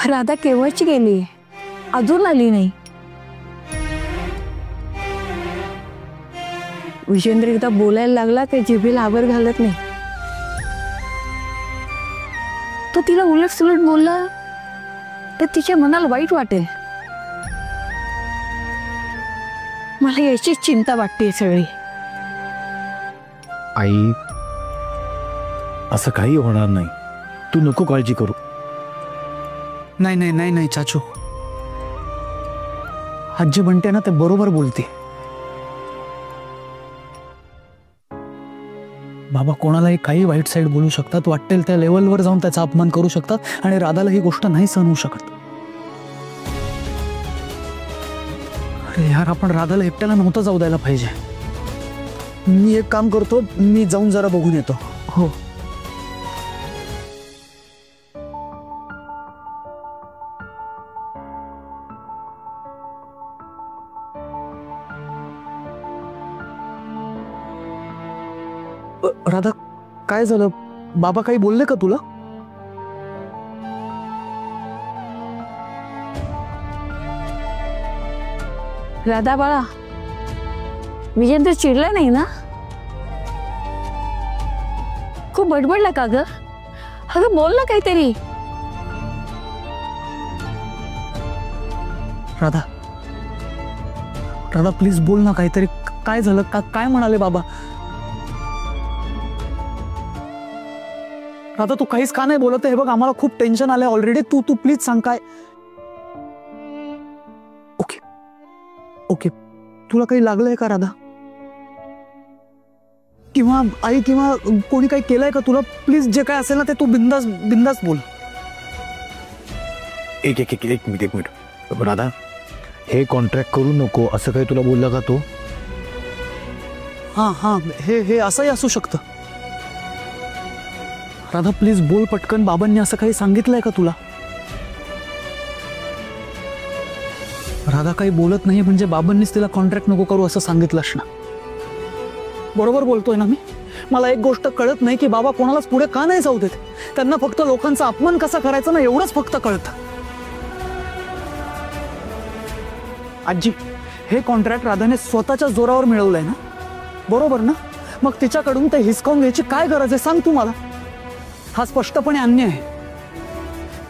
राधा केव्हाची गेली, अजून आली नाही. विजेंद्र एकदा बोलायला लागला ते जिभेला आवर घालत नाही. तो तिला उलट सुलट बोलला तर तिच्या मनाला वाईट वाटेल. मला याची चिंता वाटते सगळी. आई, असं काही होणार नाही, तू नको काळजी करू. नाही नाही नाही नाही चाचू, आजी म्हणते ना ते बरोबर बोलते. बाबा कोणालाही काही वाईट साईड बोलू शकतात, वाटेल त्या लेवलवर जाऊन त्याचा अपमान करू शकतात आणि राधाला ही गोष्ट नाही सहन होऊ शकत. अरे यार, आपण राधाला एकट्याला नव्हतं जाऊ द्यायला पाहिजे. मी एक काम करतो, मी जाऊन जरा बघून येतो. हो. राधा, काय झालं? बाबा काही बोलले का तुला? राधा बाळा, विजेंद्र चिडला नाही ना? खूप बडबडला का ग? अगं बोल ना काहीतरी. राधा, राधा प्लीज बोल ना काहीतरी. काय झालं? काय म्हणाले बाबा? राधा तू काहीच का नाही बोलत? हे बघ, आम्हाला खूप टेन्शन आलंय ऑलरेडी. तू प्लीज सांग काय. ओके ओके, तुला काही लागलंय का राधा? किंवा आई किंवा कोणी काही केलंय का तुला? प्लीज जे काय असेल ना ते तू बिंदास बिंदास बोल. एक एक एक एक मिनिट, एक मिनिट. राधा, हे कॉन्ट्रॅक्ट करू नको असं काही तुला बोलला का तो? हां हां, हे असंही असू शकतं. राधा प्लीज बोल पटकन. बाबांनी असं काही सांगितलंय का तुला? राधा काही बोलत नाही म्हणजे बाबांनीच तिला कॉन्ट्रॅक्ट नको करू असं सांगितलं असणार. बरोबर बोलतोय ना मी? मला एक गोष्ट कळत नाही की बाबा कोणालाच पुढे का नाही जाऊ देत. त्यांना फक्त लोकांचा अपमान कसा करायचा ना एवढंच फक्त कळतं. आजी, हे कॉन्ट्रॅक्ट राधाने स्वतःच्या जोरावर मिळवलंय ना? बरोबर ना? मग तिच्याकडून ते हिसकावून घ्यायची काय गरज आहे सांग तू मला? हा स्पष्टपणे अन्याय आहे.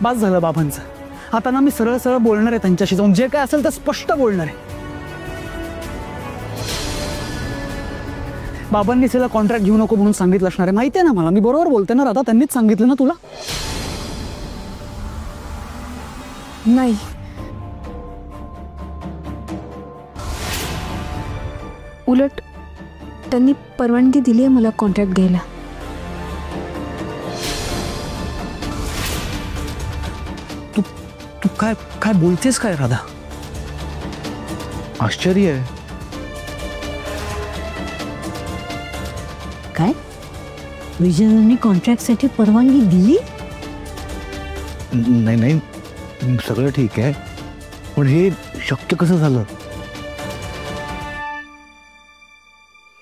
बस झालं बाबांचं. आता ना मी सरळ सरळ बोलणार आहे त्यांच्याशी जाऊन. जे काय असेल ते स्पष्ट बोलणार आहे. बाबांनी तिला कॉन्ट्रॅक्ट घेऊ नको म्हणून सांगितलं असणार आहे. माहिती आहे ना मला. मी बरोबर बोलते ना राधा? त्यांनीच सांगितलं ना तुला? नाही, उलट त्यांनी परवानगी दिली आहे मला कॉन्ट्रॅक्ट घ्यायला. तू काय काय बोलतेस काय राधा? आश्चर्य आहे. काय? विजयने कॉन्ट्रॅक्टसाठी परवानगी दिली? नाही नाही, सगळं ठीक आहे, पण हे शक्य कसं झालं?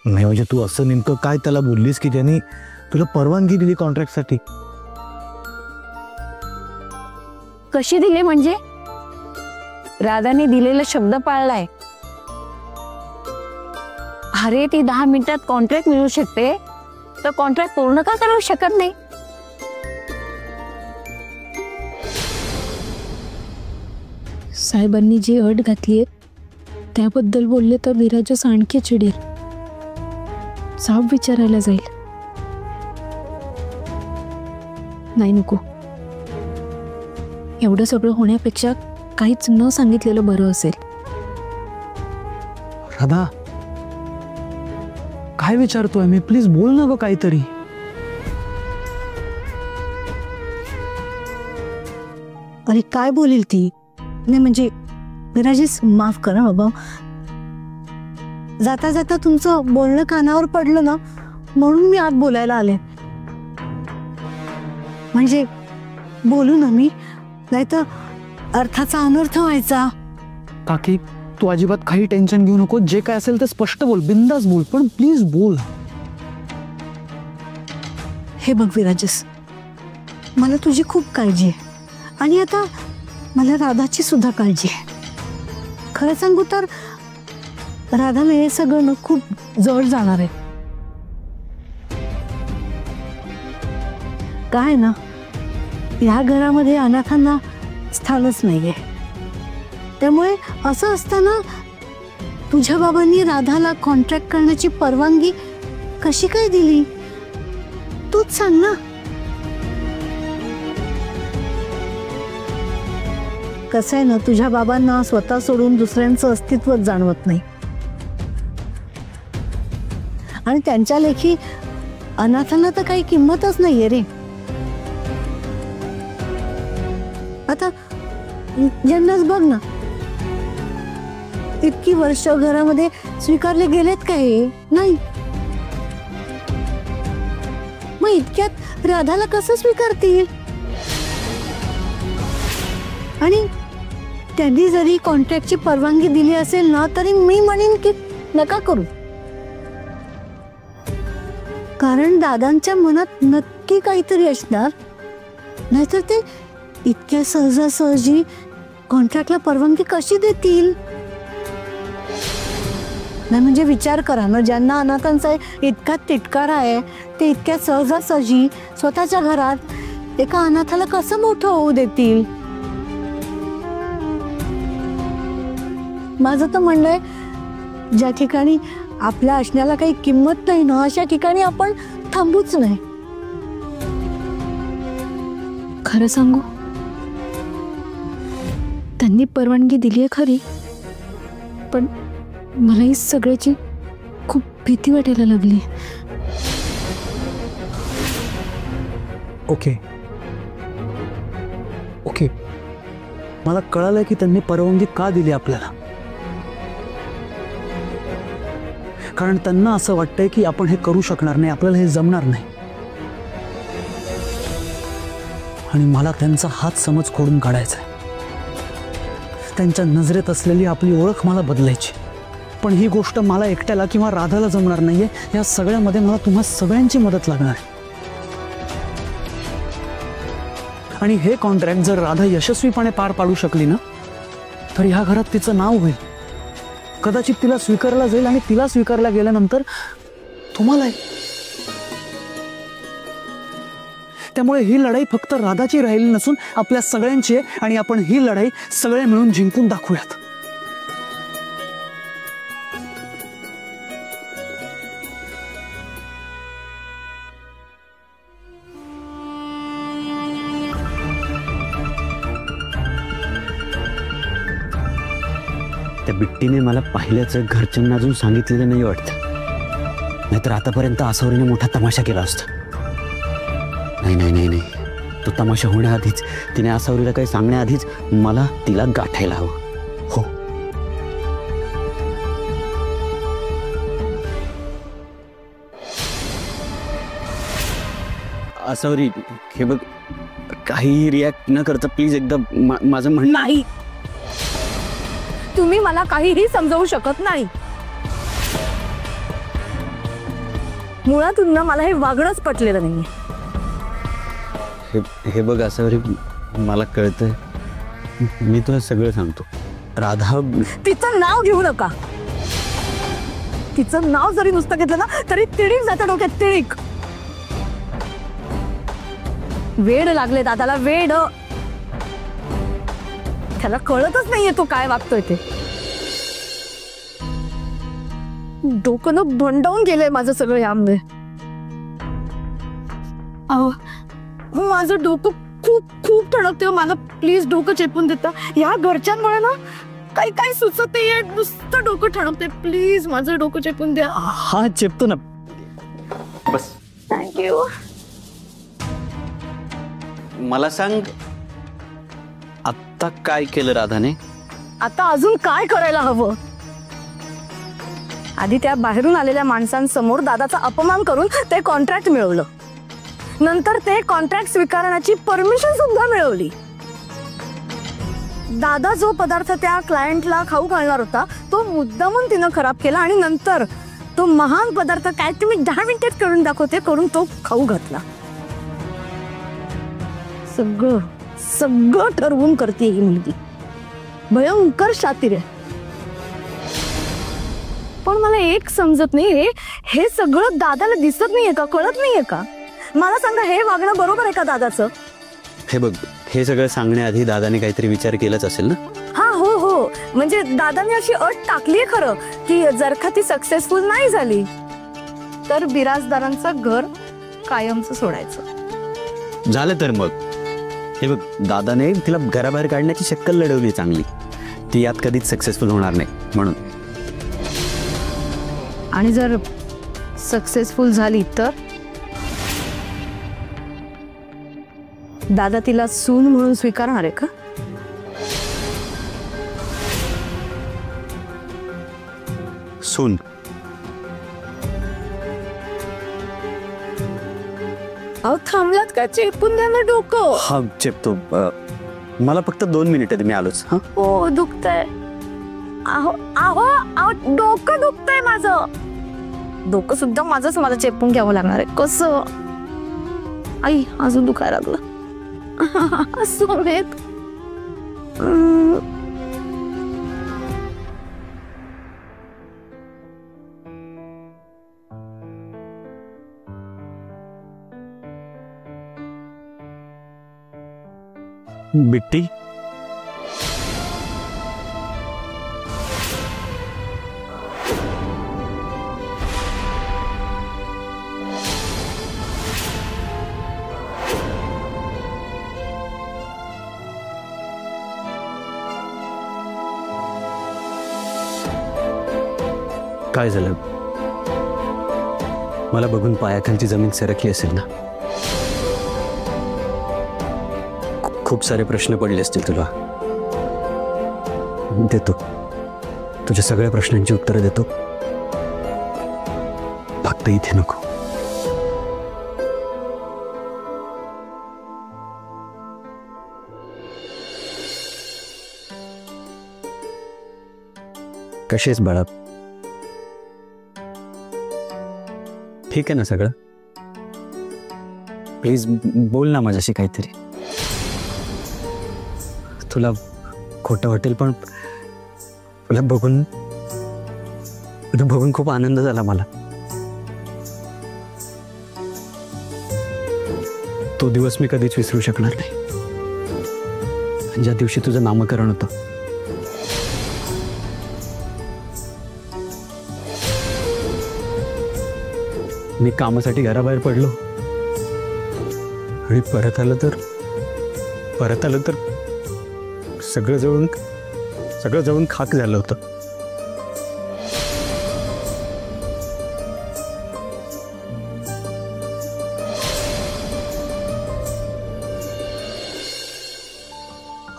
नाही म्हणजे तू असं नेमकं काय त्याला बोललीस की त्यांनी तुला परवानगी दिली कॉन्ट्रॅक्टसाठी? कशी दिली म्हणजे? राधाने दिलेला शब्द पाळलाय. अरे ती 10 मिनिटात कॉन्ट्रॅक्ट मिळू शकते तर कॉन्ट्रॅक्ट पूर्ण का करू शकत नाही? साहेबांनी जी अट घातली त्याबद्दल बोलले तर विराजच आणखी चिडेल. साहेब विचारायला जाईल. नाही नको, एवढं सगळं होण्यापेक्षा काहीच न सांगितलेलं बरं असेल. राधा, काय विचारतोय मी? प्लीज बोल ना ग काहीतरी. अरे काय बोलेल ती? नाही म्हणजे विराजेस माफ करा बाबा. जाता जाता तुमचं बोलणं कानावर पडलं ना म्हणून मी आत बोलायला आले. म्हणजे बोलू ना मी, नाही तर अर्थाचा अनर्थ व्हायचा. काकी तू अजिबात काही टेन्शन घेऊ नको. जे काय असेल ते स्पष्ट बोल, बिंदास बोल, पण प्लीज बोल. हे बघ विराजस, मला तुझी खूप काळजी आहे आणि आता मला राधाची सुद्धा काळजी आहे. खरं सांगू तर राधाला हे सगळं ना खूप जड जाणार आहे. काय ना, या घरामध्ये अनाथांना स्थानच नाहीये. त्यामुळे असं असताना तुझ्या बाबांनी राधाला कॉन्ट्रॅक्ट करण्याची परवानगी कशी काय दिली तूच सांग ना. कसं आहे ना, तुझ्या बाबांना स्वतः सोडून दुसऱ्यांचं अस्तित्व जाणवत नाही आणि त्यांच्या लेखी अनाथांना तर काही किंमतच नाहीये रे. आता ज्यांनाच बघ ना, इतकी वर्ष घरामध्ये स्वीकारले गेलेत का हे? नाही. मग इतक्यात राधाला कसं स्वीकारतील? आणि त्यांनी जरी कॉन्ट्रॅक्टची परवानगी दिली असेल ना, तरी मी म्हणेन की नका करू. कारण दादांच्या मनात नक्की काहीतरी असणार, नाहीतर ते इतक्या सहजासहजी कॉन्ट्रॅक्टला परवानगी कशी देतील? नाही म्हणजे विचार करा ना, ज्यांना अनाथांचा इतका तिटकारा आहे ते इतक्या सहजासहजी स्वतःच्या घरात एका अनाथाला कसं मोठं होऊ देतील? माझं तर म्हणणं आहे, ज्या ठिकाणी आपल्या असण्याला काही किंमत नाही ना, अशा ठिकाणी आपण थांबूच नाही. खरं सांगू, त्यांनी परवानगी दिली आहे खरी, पण मला ही सगळ्याची खूप भीती वाटायला लागली. ओके ओके, मला कळालंय की त्यांनी परवानगी का दिली आपल्याला. कारण त्यांना असं वाटतंय की आपण हे करू शकणार नाही, आपल्याला हे जमणार नाही. आणि मला त्यांचा हात समज खोडून काढायचा आहे. त्यांच्या नजरेत असलेली आपली ओळख मला बदलायची. पण ही गोष्ट मला एकट्याला किंवा राधाला जमणार नाहीये. या सगळ्यामध्ये मला तुम्हा सगळ्यांची मदत लागणार आहे. आणि हे कॉन्ट्रॅक्ट जर राधा यशस्वीपणे पार पाडू शकली ना, तर ह्या घरात तिचं नाव होईल. कदाचित तिला स्वीकारला जाईल आणि तिला स्वीकारला गेल्यानंतर तुम्हालाही. त्यामुळे ही लढाई फक्त राधाची राहिली नसून आपल्या सगळ्यांची आहे आणि आपण ही लढाई सगळे मिळून जिंकून दाखवूयात. त्या बिट्टीने मला पाहिल्याचं घरच्यांना अजून सांगितलेलं नाही वाटतं. नाहीतर आतापर्यंत आसावरीने मोठा तमाशा केला असता. नाही नाही नाही नाही, तो तमाशा होण्याआधीच, तिने आसावरीला काही सांगण्याआधीच मला तिला गाठायला हवं. हो, आसावरी हे बघ, काही रिॲक्ट न करता प्लीज एकदा माझं म्हणणं. नाही, तुम्ही मला काहीही समजावू शकत नाही. मुळातून ना मला हे वागणंच पटलेलं नाहीये. हे बघ आसावरी, मला कळतंय, मी तुला सगळं सांगतो. राधा, तिचं नाव घेऊ नका. तिचं नाव जरी नुसतं घेतलं ना तरी तिळीक जातं डोक्यात, तिळीक. वेड लागले दादाला, वेड. त्याला कळतच नाहीये तो काय वागतोय ते. डोकं न भंडावून गेलंय माझं सगळं यामध्ये. अहो, माझं डोकं खूप खूप ठणकते. मला प्लीज डोकं चेपून देता. या घरच्यांमुळे ना काही काही सुचत नाहीये, नुसतं डोकं ठणकते. प्लीज माझं डोकं चेपून द्या. हा चेपतो ना, बस. थँक्यू. मला सांग, आत्ता काय केलं राधाने? आता अजून काय करायला हवं? आधी त्या बाहेरून आलेल्या माणसांसमोर दादाचा अपमान करून ते कॉन्ट्रॅक्ट मिळवलं. नंतर ते कॉन्ट्रॅक्ट स्वीकारण्याची परमिशन सुद्धा मिळवली. दादा जो पदार्थ त्या क्लायंटला खाऊ घालणार होता तो मुद्दामून तिनं खराब केला आणि नंतर तो महान पदार्थ काय ते मी 10 मिनिटात करून दाखवते करून तो खाऊ घातला. सगळं ठरवून करते ही मुलगी. भयंकर शातीर आहे. पण मला एक समजत नाही, हे सगळं दादाला दिसत नाहीये का, कळत नाहीये का? मला सांगा, हे वागणं बरोबर आहे का दादाचं? हे बघ, हे सगळं सांगण्याआधी दादाने काहीतरी विचार केलाच असेल ना. हा हो हो, म्हणजे दादाने अशी अट टाकलीये खरं की जर का ती सक्सेसफुल नाही झाली तर बिराजदारांचं घर कायमचं सोडायचं. झालं तर मग हे बघ, दादाने तिला घराबाहेर काढण्याची शक्कल लढवली चांगली. ती यात कधीच सक्सेसफुल होणार नाही म्हणून. आणि जर सक्सेसफुल झाली तर दादा तिला सून म्हणून स्वीकारणार आहे का? सून? अहो थांबलात का? चेपून द्या ना डोकं. हा चेपतो. मला फक्त 2 मिनिटं, मी आलोच. हा हो दुखतंय. आहो आहो आहो, डोकं दुखतंय माझं. डोकं सुद्धा माझंच मला चेपून घ्यावं लागणार आहे. कसं? आई अजून दुखायला लागलं. सोमेत बिट्टी, काय झालं? मला बघून पायाखालची जमीन सरकली असेल ना. खूप सारे प्रश्न पडले असतील तुला. देतो, तुझ्या सगळ्या प्रश्नांची उत्तरं देतो. फक्त इथे नको. कशी आहेस बाळा? ठीक आहे ना सगळं? प्लीज बोल ना माझ्याशी काहीतरी. तुला खोटं वाटेल पण तुला बघून खूप आनंद झाला मला. तो दिवस मी कधीच विसरू शकणार नाही, ज्या दिवशी तुझं नामकरण होतं. मी कामासाठी घराबाहेर पडलो आणि परत आलं तर सगळं जळून खाक झालं होतं.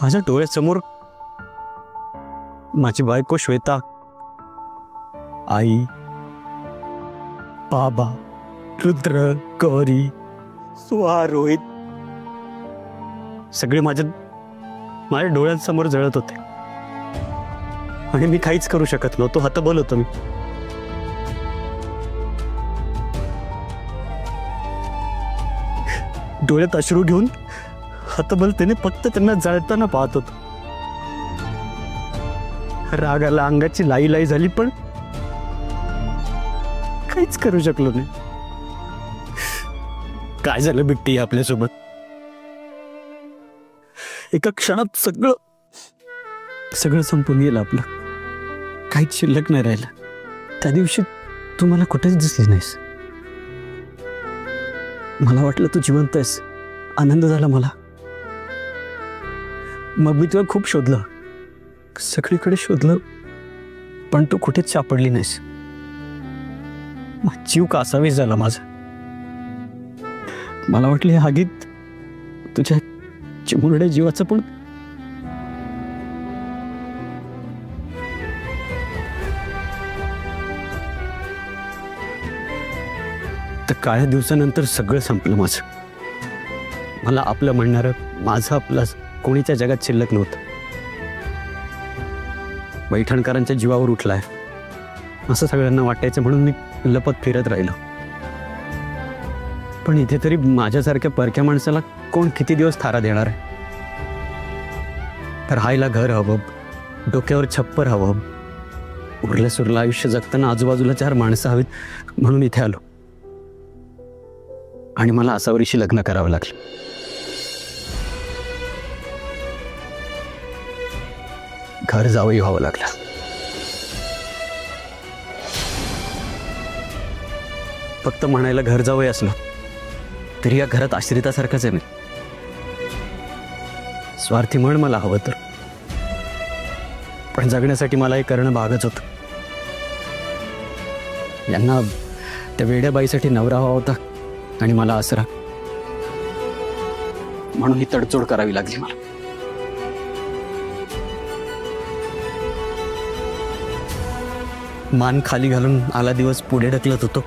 माझ्या डोळ्यासमोर माझी बायको श्वेता, आई, बाबा, रुद्र, गौरी, सुहा, रोहित सगळे माझ्या डोळ्यांसमोर जळत होते आणि मी काहीच करू शकत नव्हतो. हतबल होतो मी. डोळ्यात अश्रू घेऊन हतबलतेने फक्त त्यांना जळताना पाहत होतो. रागाला अंगाची लाई झाली पण काहीच करू शकलो नाही. काय झालं बिट्टी आपल्यासोबत? एका क्षणात सगळं संपून गेलं आपलं. काहीच शिल्लक नाही राहिलं. त्या दिवशी तू मला कुठेच दिसली नाहीस. मला वाटलं तू जिवंत आहेस. आनंद झाला मला. मग मी तुला खूप शोधलं, सगळीकडे शोधलं, पण तू कुठेच सापडली नाहीस. जीव कासावीस झाला माझा. मला वाटलं या आगीत तुझ्या चिमुरड्या जीवाचं पण तर काळ्या दिवसानंतर सगळं संपलं माझं. मला आपलं म्हणणारं, माझं आपलं कोणीच्या जगात शिल्लक नव्हतं. पैठणकरांच्या जीवावर उठलाय असं सगळ्यांना वाटायचं म्हणून मी लपत फिरत राहिलो. पण इथे तरी माझ्यासारख्या परक्या माणसाला कोण किती दिवस थारा देणार आहे? राहायला घर हवं, डोक्यावर छप्पर हवं, उरलं सुरलं आयुष्य जगताना आजूबाजूला 4 माणसं हवीत म्हणून इथे आलो. आणि मला आसावरीशी लग्न करावं लागलं. घर जावंही व्हावं लागलं. फक्त म्हणायला घर जावंही असलो तरी या घरात आश्रितासारखंच आहे मी. स्वार्थी म्हण मला हवं तर, पण जगण्यासाठी मला हे करणं भागच होतं. यांना त्या वेड्या बाईसाठी नवरा हवा होता आणि मला आसरा, म्हणून ही तडजोड करावी लागली मला. मान खाली घालून आला दिवस पुढे ढकलत होतो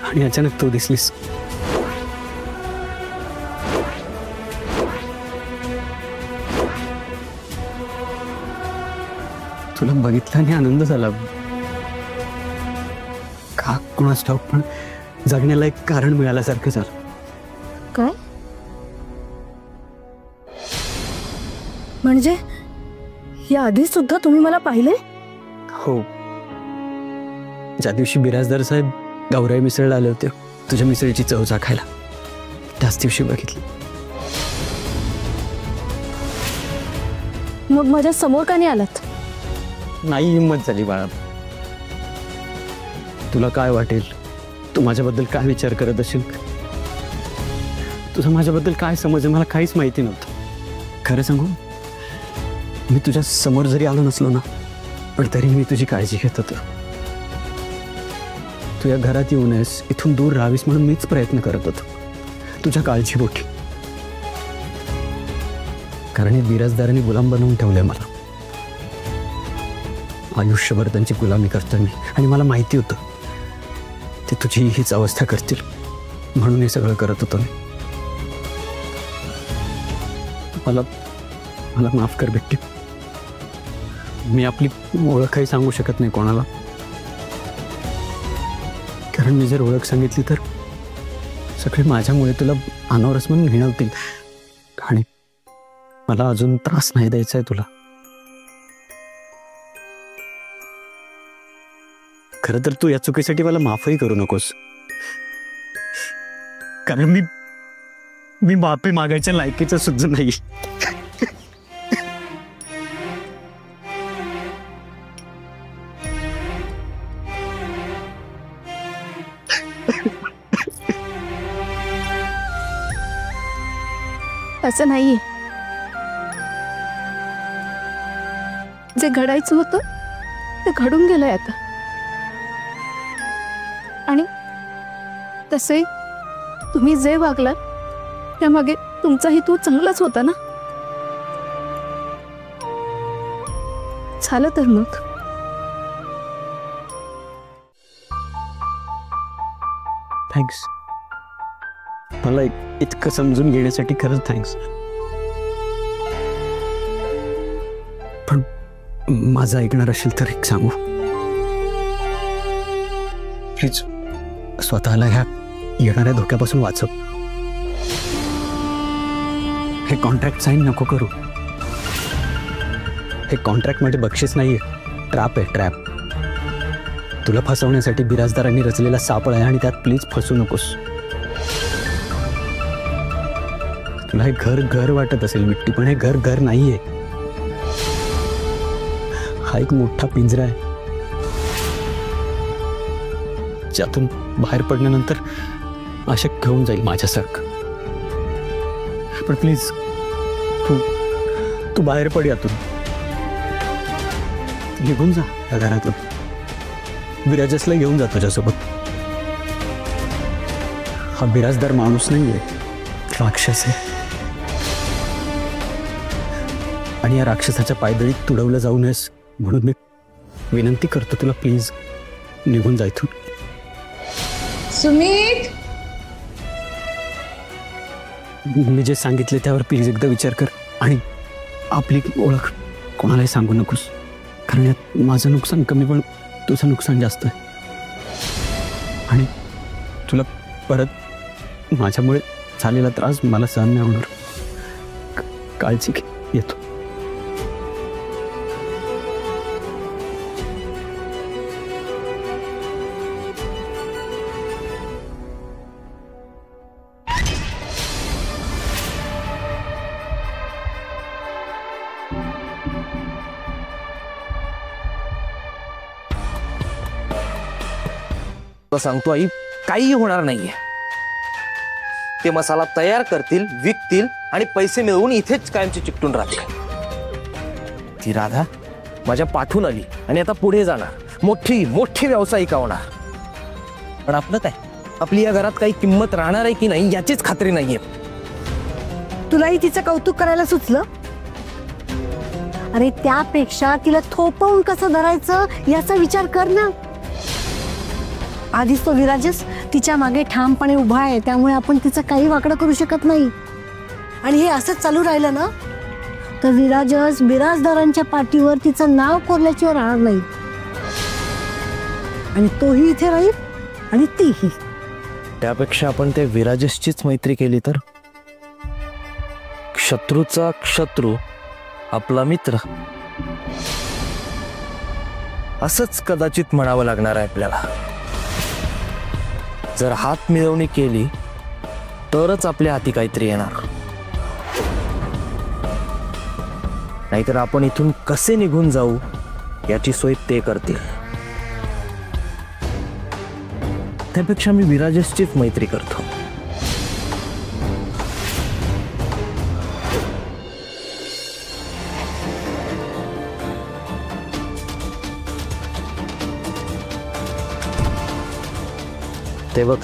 आणि अचानक तू दिसलीस. तुला बघितला आणि आनंद झाला. का कुणास ठाऊक, पण जगण्याला एक कारण मिळाल्यासारखं झालं. काय म्हणजे या आधी सुद्धा तुम्ही मला पाहिले? हो, ज्या दिवशी बिराजदार साहेब गौराई मिसळला आले होते तुझ्या मिसळीची चव चाखायला, त्याच दिवशी बघितली. मग माझ्या समोर का नाही आलात? नाही हिंमत झाली बाळा. तुला काय वाटेल, तू माझ्याबद्दल काय विचार करत असेल, तुझं माझ्याबद्दल काय समज आहे मला काहीच माहिती नव्हतं. खरं सांगू, मी तुझ्या समोर जरी आलो नसलो ना, पण तरी मी तुझी काळजी घेत होतो. तू या घरात येऊ नयेस, इथून दूर राहावीस म्हणून मीच प्रयत्न करत होतो तुझ्या काळजीपोटी. कारण हे बिराजदारांनी गुलाम बनवून ठेवलंय मला. आयुष्यभर त्यांची गुलामी करतोय मी, आणि मला माहिती होतं ते तुझी हीच अवस्था करतील, म्हणून हे सगळं करत होतो मी. मला मला माफ कर बिट्टी. मी आपली ओळखही सांगू शकत नाही कोणाला, कारण मी जर ओळख सांगितली तर सगळे माझ्यामुळे तुला अनावरस म्हणून हिणवतील, आणि मला अजून त्रास नाही द्यायचा आहे तुला. खरं तर तू या चुकीसाठी मला माफही करू नकोस, कारण मी माफी मागायच्या लायकीचं सुद्धा नाही. असं नाहीये. जे घडायचं होतं ते घडून गेलंय आता, आणि तसे तुम्ही जे वागलात त्यामागे तुमचा हेतू चांगलाच होता ना. झालं तर मग. थँक्स. मला इतकं समजून घेण्यासाठी खरंच थँक्स. पण माझं ऐकणार असेल तर एक सांगू, प्लीज स्वतःला ह्या येणाऱ्या धोक्यापासून वाचव. हे कॉन्ट्रॅक्ट साईन नको करू. हे कॉन्ट्रॅक्ट मध्ये बक्षीस नाहीये, ट्रॅप आहे, ट्रॅप. तुला फसवण्यासाठी बिराजदारांनी रचलेला सापळ आहे, आणि त्यात प्लीज फसू नकोस. तुला हे घर घर वाटत असेल बिट्टी, पण हे घर घर नाहीये. हा एक मोठा पिंजरा आहे, ज्यातून बाहेर पडल्यानंतर अशक्य होऊन जाईल माझ्यासारखं. पण प्लीज तू बाहेर पड यातून. निघून जा या घरातून. बिराजसला घेऊन जा तुझ्यासोबत. हा बिराजदार माणूस नाहीये, राक्षस आहे. आणि या राक्षसाच्या पायदळीत तुडवलं जाऊ नयेस म्हणून मी विनंती करतो तुला, प्लीज निघून जा इथून. सुमित, मी जे सांगितले त्यावर प्लीज एकदा विचार कर, आणि आपली ओळख कोणालाही सांगू नकोस, कारण यात माझं नुकसान कमी पण तुझं नुकसान जास्त आहे. आणि तुला परत माझ्यामुळे झालेला त्रास मला सहन नाही होणार. काळजी घे, येतो. सांगतो आई, काही होणार नाहीये. ते मसाला तयार करतील, विकतील आणि पैसे मिळवून इथेच कायमचे चिकटून राहतील. ती राधा माझ्या पाठून आली आणि आता पुढे जाणार, मोठी मोठी व्यावसायिका होणार. पण आपलं काय, आपली या घरात काही किंमत राहणार आहे की नाही याचीच खात्री नाहीये. तुलाही तिचं कौतुक करायला सुचलं? अरे त्यापेक्षा तिला थोपवून कसं धरायचं याचा विचार कर ना. आधीच तो विराजच तिच्या मागे ठामपणे उभा आहे, त्यामुळे आपण तिचं काही वाकडं करू शकत नाही. आणि हे असंच चालू राहिलं ना तर विराजच बिराजदारांच्या पाठीवर तिचं नाव कोरल्याशिवाय राहणार नाही. आणि तोही इथे राहील आणि तीही. त्यापेक्षा आपण ते विराजसचीच मैत्री केली तर? शत्रूचा शत्रू आपला मित्र, असंच कदाचित म्हणावं लागणार आहे आपल्याला. जर हात मिळवणी केली तरच आपल्या हाती काहीतरी येणार, नाहीतर आपण इथून कसे निघून जाऊ याची सोय ते करतील. त्यापेक्षा मी विराजसचीच मैत्री करतो. ते बघ,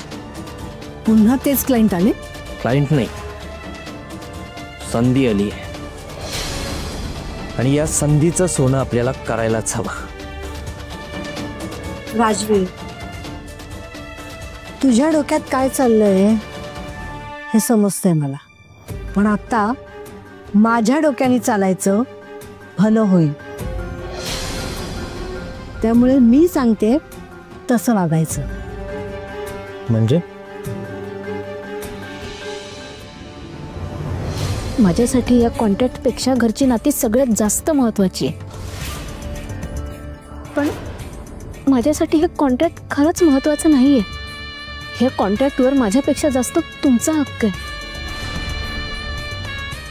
पुन्हा तेच क्लायंट आले. क्लायंट नाही, संधी आली आहे आणि या संधीचं सोनं आपल्याला करायलाच हवं. राजवीर, तुझ्या डोक्यात काय चाललंय हे समजतंय मला, पण आता माझ्या डोक्याने चालायचं भलं होईल. त्यामुळे मी सांगते तसं वागायचं. म्हणजे माझ्यासाठी या कॉन्ट्रॅक्ट पेक्षा घरची नाती सगळ्यात जास्त महत्वाची आहे. पण माझ्यासाठी हे कॉन्ट्रॅक्ट खरंच महत्वाचं नाहीये. ह्या कॉन्ट्रॅक्टवर माझ्यापेक्षा जास्त तुमचा हक्क आहे.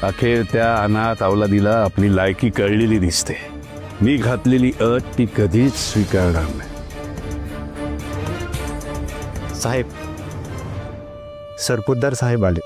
अखेर त्या अनाथ अवलादीला आपली लायकी कळलेली दिसते. मी घातलेली अट ती कधीच स्वीकारणार नाही. साहेब, सरपोतदार साहेब आले.